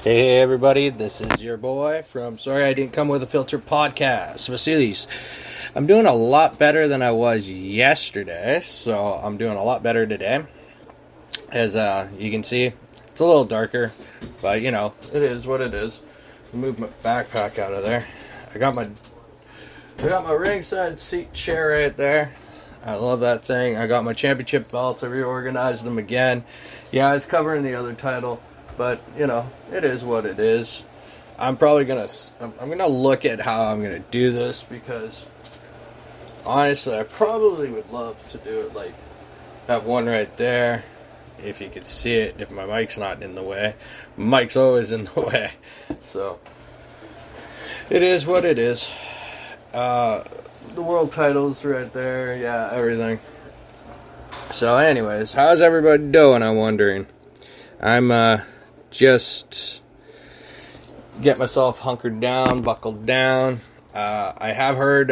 Hey everybody, this is your boy from Sorry I Didn't Come With a Filter podcast, Vasilis. I'm doing a lot better than I was yesterday, so I'm doing a lot better today. As you can see, it's a little darker, but you know, it is what it is. I'll move my backpack out of there. I got my ringside seat chair right there. I love that thing. I got my championship belts. I reorganized them again. Yeah, it's covering the other title. But, you know, it is what it is. I'm gonna look at how I'm gonna do this because, honestly, I probably would love to do it like, have one right there, if you could see it, if my mic's not in the way. Mic's always in the way. So, it is what it is. The world title's right there, yeah, everything. So, anyways, how's everybody doing, I'm wondering? I'm, just get myself hunkered down, buckled down. I have heard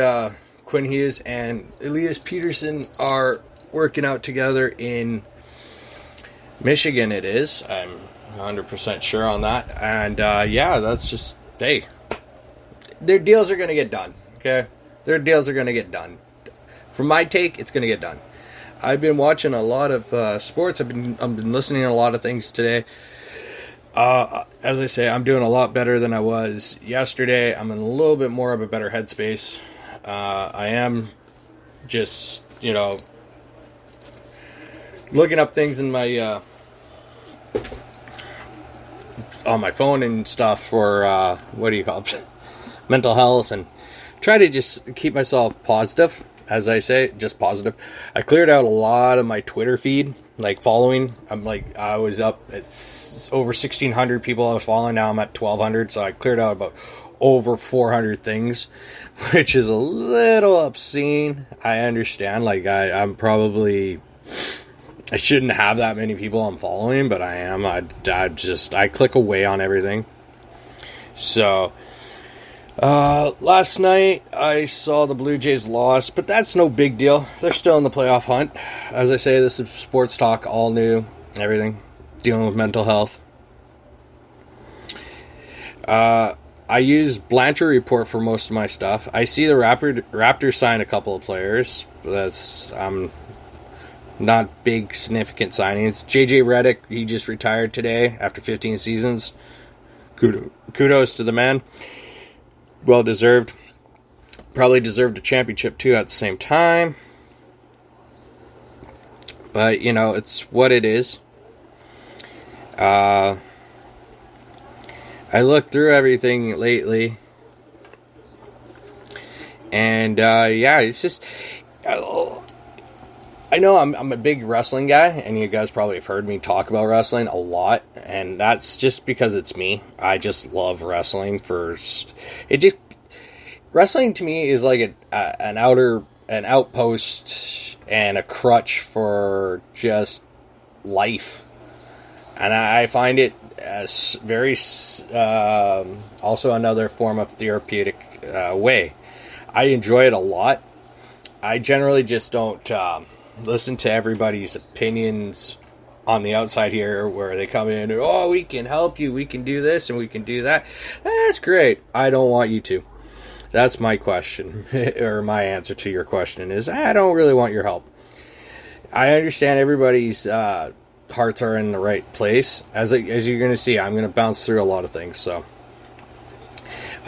Quinn Hughes and Elias Peterson are working out together in Michigan. It is. I'm 100% sure on that. And yeah, that's just, hey, their deals are going to get done. Okay, their deals are going to get done. From my take, it's going to get done. I've been watching a lot of sports. I've been listening to a lot of things today. As I say, I'm doing a lot better than I was yesterday. I'm in a little bit more of a better headspace. I am just, you know, looking up things in my, on my phone and stuff for, what do you call it? Mental health, and try to just keep myself positive. As I say, just positive. I cleared out a lot of my Twitter feed, like following. I was up at over 1,600 people I was following. Now I'm at 1,200, so I cleared out about over 400 things, which is a little obscene. I understand. Like, I shouldn't have that many people I'm following, but I am. I click away on everything. So, last night I saw the Blue Jays lost, but that's no big deal. They're still in the playoff hunt. As I say, this is sports talk, all new, everything, dealing with mental health. I use Blanchard Report for most of my stuff. I see the Raptors sign a couple of players. That's not big, significant signings. JJ Redick, he just retired today after 15 seasons. Kudos to the man. Well deserved. Probably deserved a championship too at the same time. But, you know, it's what it is. I looked through everything lately. And, yeah, it's just... I know I'm a big wrestling guy, and you guys probably have heard me talk about wrestling a lot, and that's just because it's me. I just love wrestling. Wrestling to me is like an outpost and a crutch for just life, and I find it as very also another form of therapeutic way. I enjoy it a lot. I generally just don't listen to everybody's opinions on the outside here where they come in and, oh, we can help you, we can do this and we can do that. That's great. I don't want you to. That's my question, or my answer to your question is, I don't really want your help. I understand everybody's hearts are in the right place. As you're going to see, I'm going to bounce through a lot of things, so.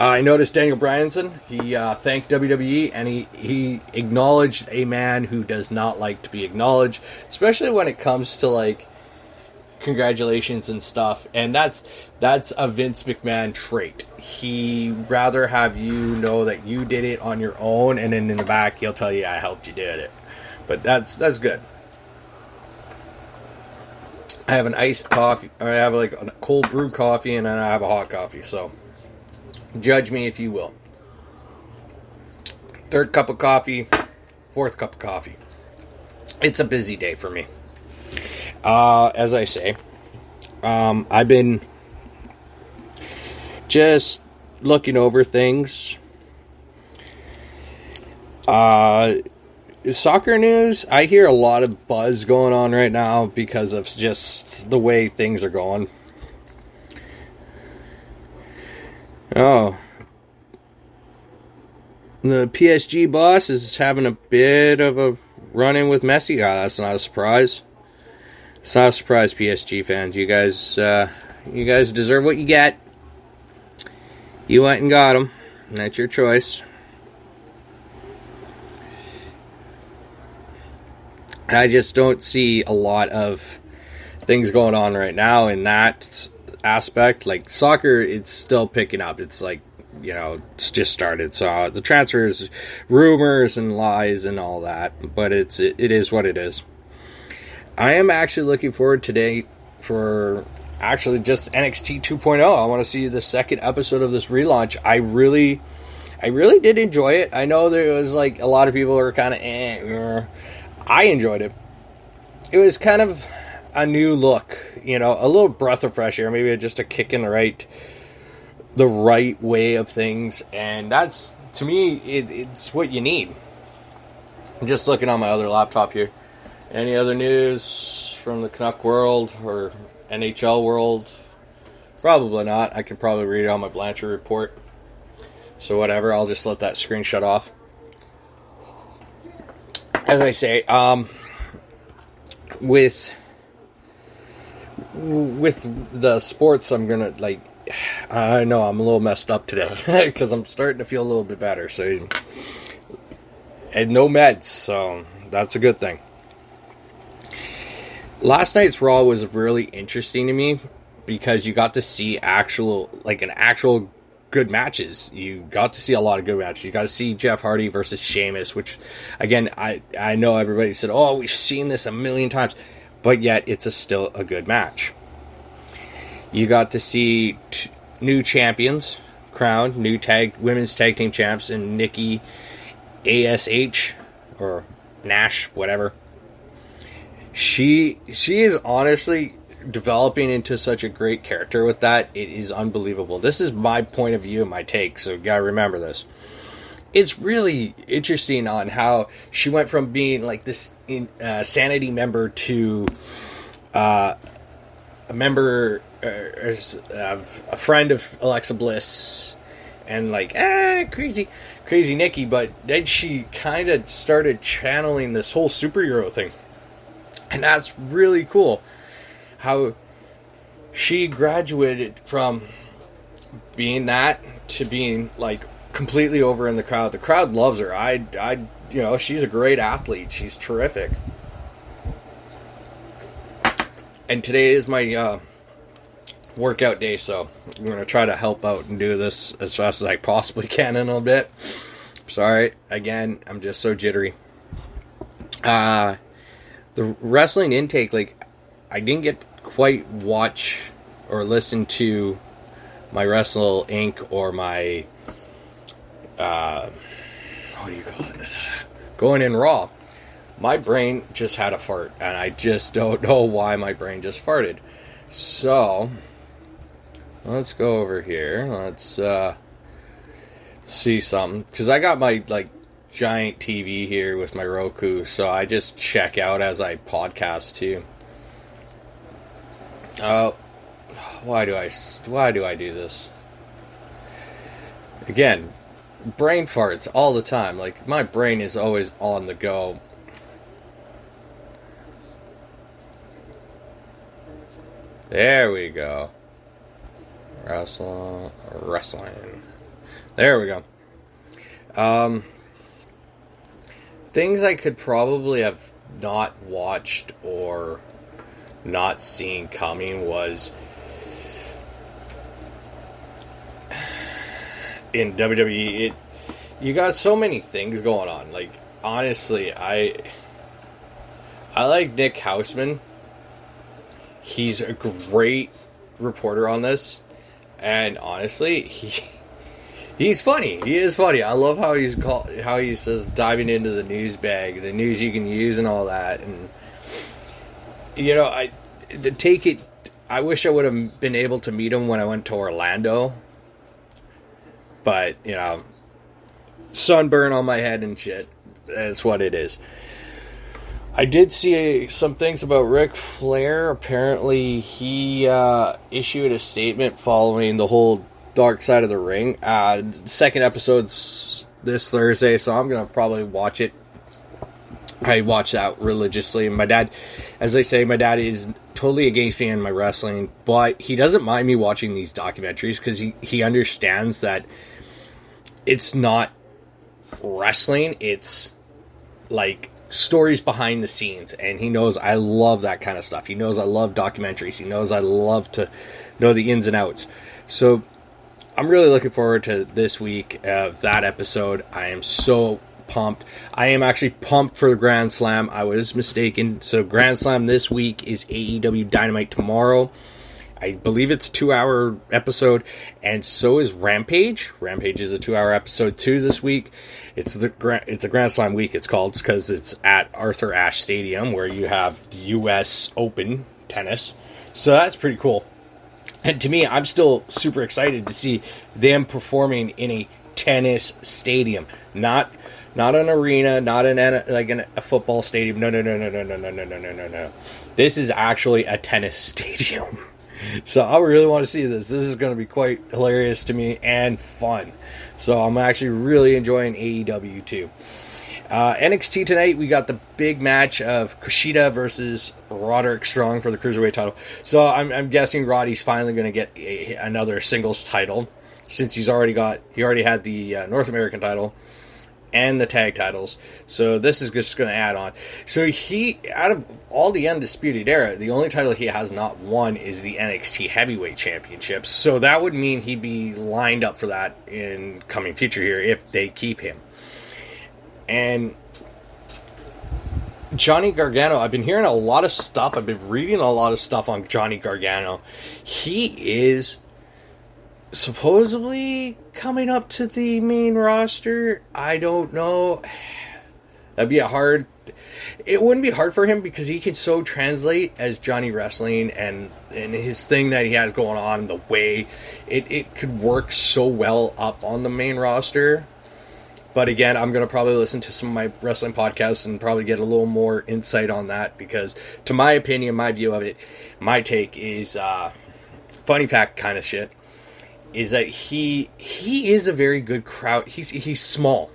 I noticed Daniel Bryanson, he thanked WWE, and he acknowledged a man who does not like to be acknowledged, especially when it comes to, like, congratulations and stuff, and that's a Vince McMahon trait. He rather have you know that you did it on your own, and then in the back he'll tell you, I helped you did it. But that's good. I have an iced coffee, or I have like a cold brew coffee, and then I have a hot coffee, so... judge me if you will. Third cup of coffee, fourth cup of coffee. It's a busy day for me. As I say, I've been just looking over things. Soccer news, I hear a lot of buzz going on right now because of just the way things are going. Oh, the PSG boss is having a bit of a run-in with Messi. That's not a surprise. It's not a surprise, PSG fans. You guys deserve what you get. You went and got him. That's your choice. I just don't see a lot of things going on right now in that aspect. Like soccer, it's still picking up. It's like, it's just started. So the transfers, rumors and lies and all that, but it is what it is. I am actually looking forward today for actually just NXT 2.0. I want to see the second episode of this relaunch. I really did enjoy it. I know there was like a lot of people were kind of I enjoyed it. It was kind of a new look, a little breath of fresh air, maybe just a kick in the right way of things, and that's, to me, it's what you need. I'm just looking on my other laptop here. Any other news from the Canuck world or NHL world? Probably not. I can probably read it on my Blanchard report. So whatever, I'll just let that screen shut off. As I say, with the sports, I'm gonna I know I'm a little messed up today because I'm starting to feel a little bit better. So, and no meds, so that's a good thing. Last night's Raw was really interesting to me because you got to see actual good matches. You got to see a lot of good matches. You got to see Jeff Hardy versus Sheamus, which, again, I know everybody said, oh, we've seen this a million times, but yet it's still a good match. You got to see new champions crowned, new women's tag team champs, and Nikki ASH, or Nash, whatever. She is honestly developing into such a great character with that. It is unbelievable. This is my point of view and my take, so you gotta remember this. It's really interesting on how she went from being like this Sanity member to a member, a friend of Alexa Bliss, and crazy Nikki, but then she kind of started channeling this whole superhero thing. And that's really cool. How she graduated from being that to being completely over in the crowd. The crowd loves her. She's a great athlete. She's terrific. And today is my workout day, so I'm going to try to help out and do this as fast as I possibly can in a little bit. Sorry, again, I'm just so jittery. The wrestling intake, I didn't get to quite watch or listen to my Wrestle Inc. or my, what do you call it? Going in Raw. My brain just had a fart, and I just don't know why my brain just farted. So, let's go over here. Let's see something. Because I got my, giant TV here with my Roku, so I just check out as I podcast too. Why do I do this? Again, brain farts all the time. My brain is always on the go. There we go. Wrestling. There we go. Things I could probably have not watched or not seen coming was in WWE. You got so many things going on. Honestly, I like Nick Houseman. He's a great reporter on this, and honestly, he's funny. He is funny. I love how he says diving into the news bag, the news you can use and all that. And I wish I would have been able to meet him when I went to Orlando. But, sunburn on my head and shit. That's what it is. I did see some things about Ric Flair. Apparently, he issued a statement following the whole Dark Side of the Ring. Second episode's this Thursday, so I'm going to probably watch it. I watch that religiously. And my dad, as I say, my dad is totally against me and my wrestling, but he doesn't mind me watching these documentaries because he understands that it's not wrestling, it's like stories behind the scenes, and he knows I love that kind of stuff. He knows I love documentaries. He knows I love to know the ins and outs. So I'm really looking forward to this week of that episode. I am so pumped. I am actually pumped for the Grand Slam. I was mistaken. So Grand Slam this week is AEW Dynamite tomorrow. I believe it's a 2-hour episode, and so is Rampage. Rampage is a 2-hour episode too this week. It's a Grand Slam week, it's called, because it's at Arthur Ashe Stadium, where you have the U.S. Open tennis. So that's pretty cool. And to me, I'm still super excited to see them performing in a tennis stadium, not an arena, not a football stadium. No. This is actually a tennis stadium. So I really want to see this. This is going to be quite hilarious to me and fun. So I'm actually really enjoying AEW too. NXT tonight, we got the big match of Kushida versus Roderick Strong for the Cruiserweight title. So I'm guessing Roddy's finally going to get another singles title, since he already had the North American title and the tag titles. So this is just going to add on. So he, out of all the Undisputed Era, the only title he has not won is the NXT Heavyweight Championship. So that would mean he'd be lined up for that in coming future here if they keep him. And Johnny Gargano, I've been hearing a lot of stuff. I've been reading a lot of stuff on Johnny Gargano. He is supposedly coming up to the main roster. I don't know. It wouldn't be hard for him because he can so translate as Johnny Wrestling and his thing that he has going on, the way it could work so well up on the main roster. But again, I'm going to probably listen to some of my wrestling podcasts and probably get a little more insight on that, because to my opinion, my view of it, my take is funny fact kind of shit, is that he is a very good crowd. He's small.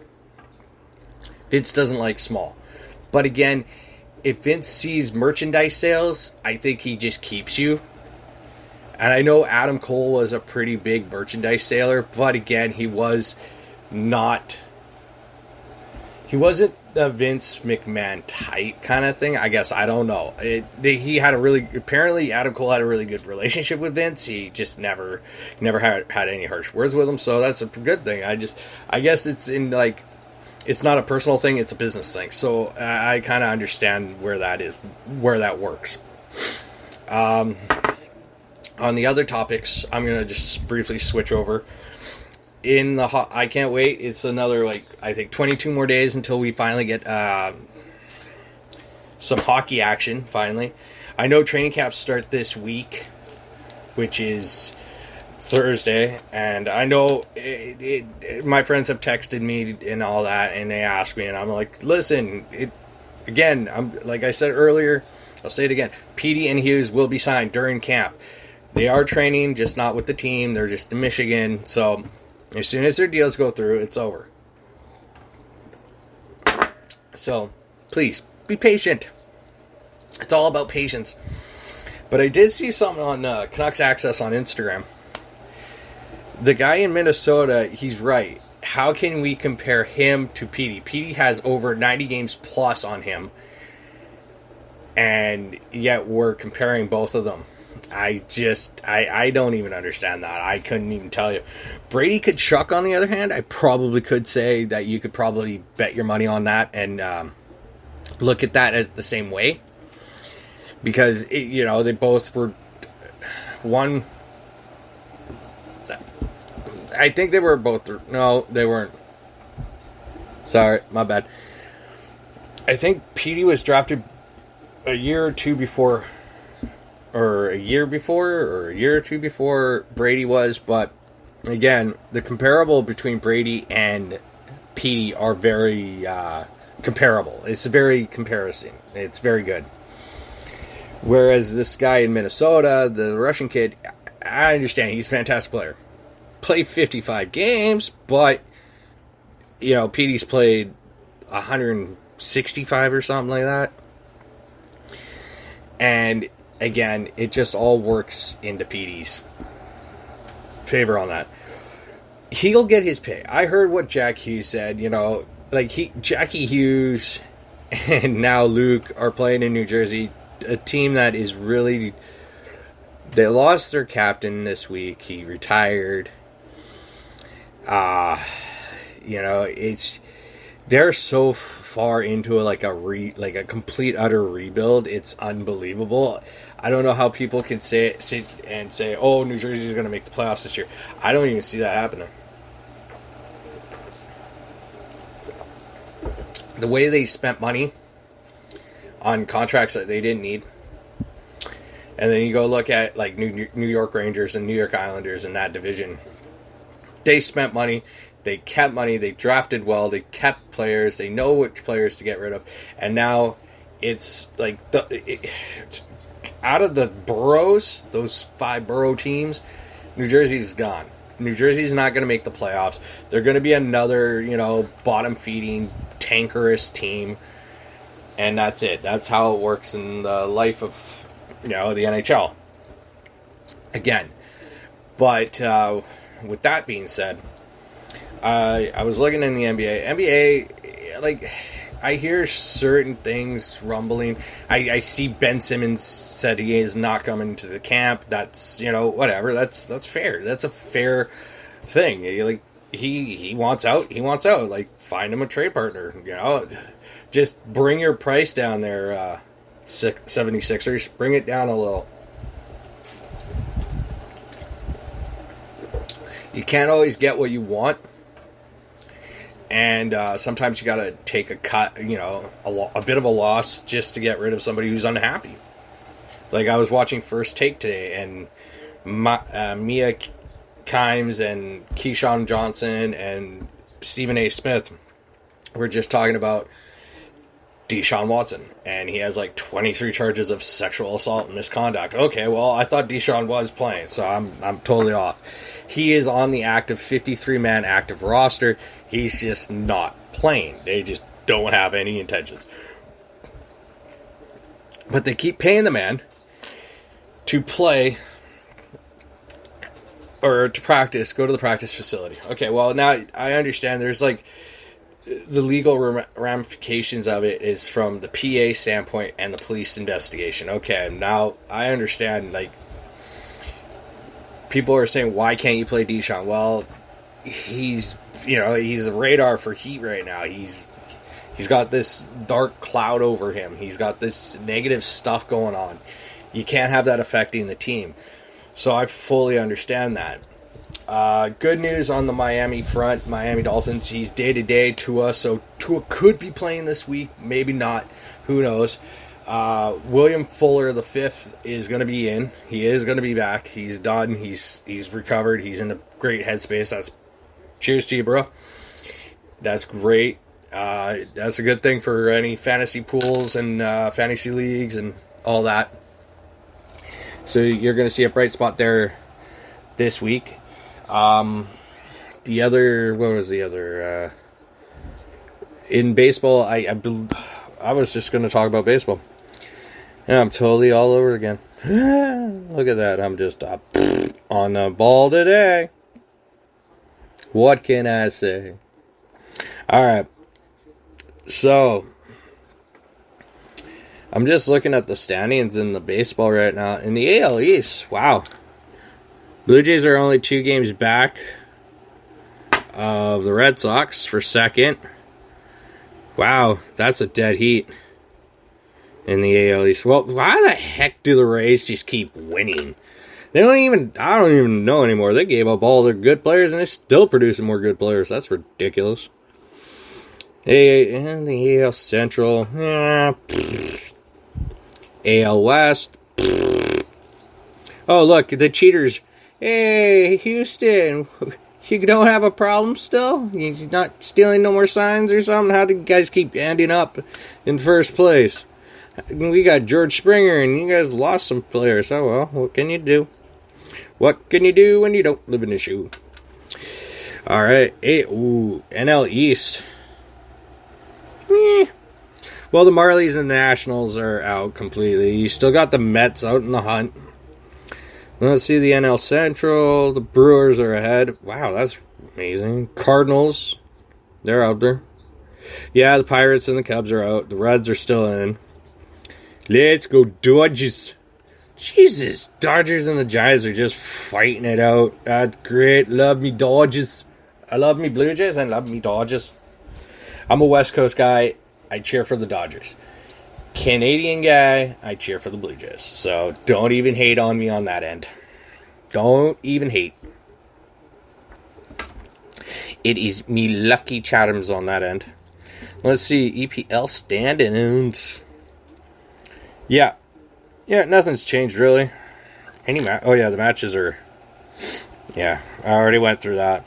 Vince doesn't like small. But again, if Vince sees merchandise sales, I think he just keeps you. And I know Adam Cole was a pretty big merchandise seller, but again, he wasn't the Vince McMahon type kind of thing. I guess, I don't know. Apparently Adam Cole had a really good relationship with Vince. He just never had any harsh words with him, so that's a good thing. I guess it's in like, it's not a personal thing, it's a business thing. So I kind of understand where that works. On the other topics, I'm going to just briefly switch over. I can't wait. It's another, I think 22 more days until we finally get some hockey action, finally. I know training camps start this week, which is Thursday, and I know my friends have texted me and all that, and they ask me, and I'm like, listen, like I said earlier, I'll say it again, Petey and Hughes will be signed during camp. They are training, just not with the team. They're just in Michigan, so as soon as their deals go through, it's over. So, please, be patient. It's all about patience. But I did see something on Canucks Access on Instagram. The guy in Minnesota, he's right. How can we compare him to Petey? Petey has over 90 games plus on him. And yet we're comparing both of them. I don't even understand that. I couldn't even tell you. Brady Tkachuk, on the other hand, I probably could say that you could probably bet your money on that and look at that as the same way. Because, they both were one. I think they were both. No, they weren't. Sorry, my bad. I think Petey was drafted a year or two before Brady was, but again, the comparable between Brady and Petey are very comparable. It's a very comparison. It's very good. Whereas this guy in Minnesota, the Russian kid, I understand, he's a fantastic player. play 55 games, but, Petey's played 165 or something like that. And, again, it just all works into Petey's favor on that. He'll get his pay. I heard what Jack Hughes said, Jackie Hughes and now Luke are playing in New Jersey, a team that is really... They lost their captain this week. He retired. They're so far into a complete utter rebuild. It's unbelievable. I don't know how people can sit and say, "Oh, New Jersey is going to make the playoffs this year." I don't even see that happening. The way they spent money on contracts that they didn't need. And then you go look at New York Rangers and New York Islanders in that division. They spent money, they kept money, they drafted well, they kept players, they know which players to get rid of. And now it's out of the boroughs, those 5 borough teams, New Jersey's gone. New Jersey's not going to make the playoffs. They're going to be another, bottom-feeding, tankerous team. And that's it. That's how it works in the life of... the NHL. Again. But with that being said, I was looking in the NBA. NBA, I hear certain things rumbling. I see Ben Simmons said he is not coming to the camp. That's, whatever. That's fair. That's a fair thing. He wants out. He wants out. Find him a trade partner. Just bring your price down there, 76ers, bring it down a little. You can't always get what you want, and sometimes you gotta take a cut, a bit of a loss just to get rid of somebody who's unhappy. I was watching First Take today, and Mia Kimes and Keyshawn Johnson and Stephen A. Smith were just talking about Deshaun Watson, and he has 23 charges of sexual assault and misconduct. Okay, well, I thought Deshaun was playing, so I'm totally off. He is on the active 53-man active roster. He's just not playing. They just don't have any intentions. But they keep paying the man to play or to practice, go to the practice facility. Okay, well, now I understand there's the legal ramifications of it is from the PA standpoint and the police investigation. Okay, now I understand, people are saying, why can't you play Deshaun? Well, he's a radar for heat right now. He's got this dark cloud over him. He's got this negative stuff going on. You can't have that affecting the team. So I fully understand that. Good news on the Miami front, Miami Dolphins. He's day-to-day Tua, so Tua could be playing this week, maybe not. Who knows? William Fuller V is going to be in. He is going to be back. He's done. He's recovered. He's in a great headspace. Cheers to you, bro. That's great. That's a good thing for any fantasy pools and fantasy leagues and all that. So you're going to see a bright spot there this week. What was the other? In baseball, I was just going to talk about baseball. And I'm totally all over again. Look at that. I'm just on the ball today. What can I say? All right. So, I'm just looking at the standings in the baseball right now. In the AL East, wow. Blue Jays are only 2 games back of the Red Sox for second. Wow, that's a dead heat in the AL East. Well, why the heck do the Rays just keep winning? I don't even know anymore. They gave up all their good players and they're still producing more good players. That's ridiculous. And the AL Central, AL West. Oh, look, the cheaters. Hey, Houston, you don't have a problem still? You're not stealing no more signs or something? How do you guys keep ending up in first place? We got George Springer, and you guys lost some players. Oh, well, what can you do? What can you do when you don't live in a shoe? All right, NL East. Well, the Marlies and the Nationals are out completely. You still got the Mets out in the hunt. Let's see the NL Central. The Brewers are ahead. Wow, that's amazing. Cardinals, they're out there. Yeah, the Pirates and the Cubs are out. The Reds are still in. Let's go Dodgers. Jesus, Dodgers and the Giants are just fighting it out. That's great. Love me Dodgers. I love me Blue Jays and love me Dodgers. I'm a West Coast guy. I cheer for the Dodgers. Canadian guy, I cheer for the Blue Jays. So don't even hate on me on that end. Don't even hate. It is me lucky charms on that end. Let's see, EPL stand-ins. Yeah, nothing's changed really. The matches are... Yeah, I already went through that.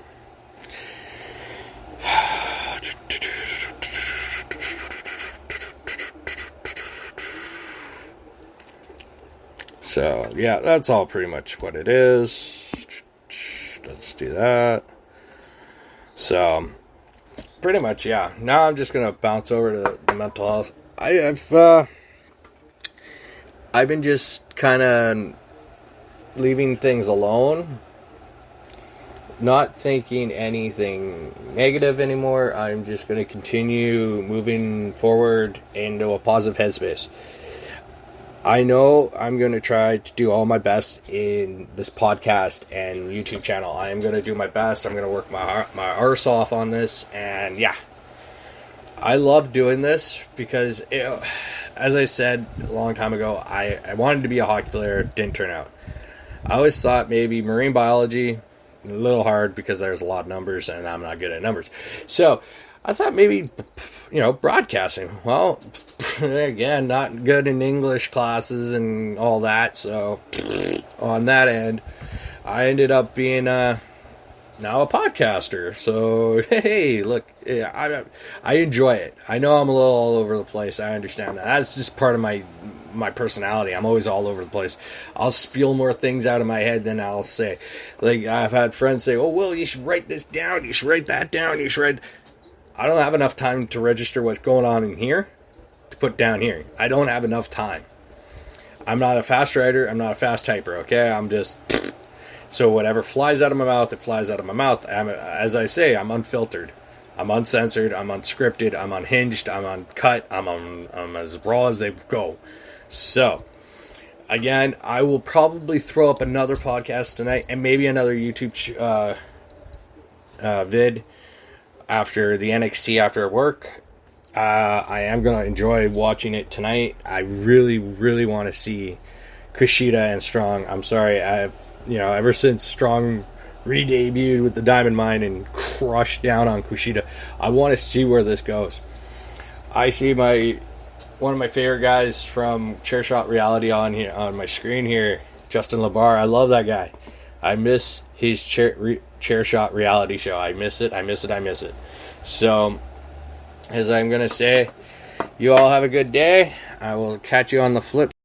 So, yeah, that's all pretty much what it is. Let's do that. So, pretty much, yeah. Now I'm just going to bounce over to the mental health. I've been just kind of leaving things alone. Not thinking anything negative anymore. I'm just going to continue moving forward into a positive headspace. I know I'm going to try to do all my best in this podcast and YouTube channel. I am going to do my best. I'm going to work my arse off on this. And yeah, I love doing this because, as I said a long time ago, I wanted to be a hockey player. Didn't turn out. I always thought maybe marine biology, a little hard because there's a lot of numbers and I'm not good at numbers. So I thought maybe, broadcasting. Well, again, not good in English classes and all that. So on that end, I ended up being now a podcaster. So, hey, look, I enjoy it. I know I'm a little all over the place. I understand that. That's just part of my personality. I'm always all over the place. I'll spiel more things out of my head than I'll say. Like, I've had friends say, oh, well, you should write this down. You should write that down. You should write... I don't have enough time to register what's going on in here to put down here. I don't have enough time. I'm not a fast writer. I'm not a fast typer, okay? I'm just... So whatever flies out of my mouth, it flies out of my mouth. As I say, I'm unfiltered. I'm uncensored. I'm unscripted. I'm unhinged. I'm uncut. I'm as raw as they go. So, again, I will probably throw up another podcast tonight and maybe another YouTube vid after the NXT after work. I am going to enjoy watching it tonight. I really, really want to see Kushida and Strong. I'm sorry, ever since Strong re-debuted with the Diamond Mine and crushed down on Kushida, I want to see where this goes. I see one of my favorite guys from Chairshot Reality on my screen here, Justin LaBar. I love that guy. I miss his Chairshot Reality show. I miss it. So, as I'm going to say, you all have a good day. I will catch you on the flip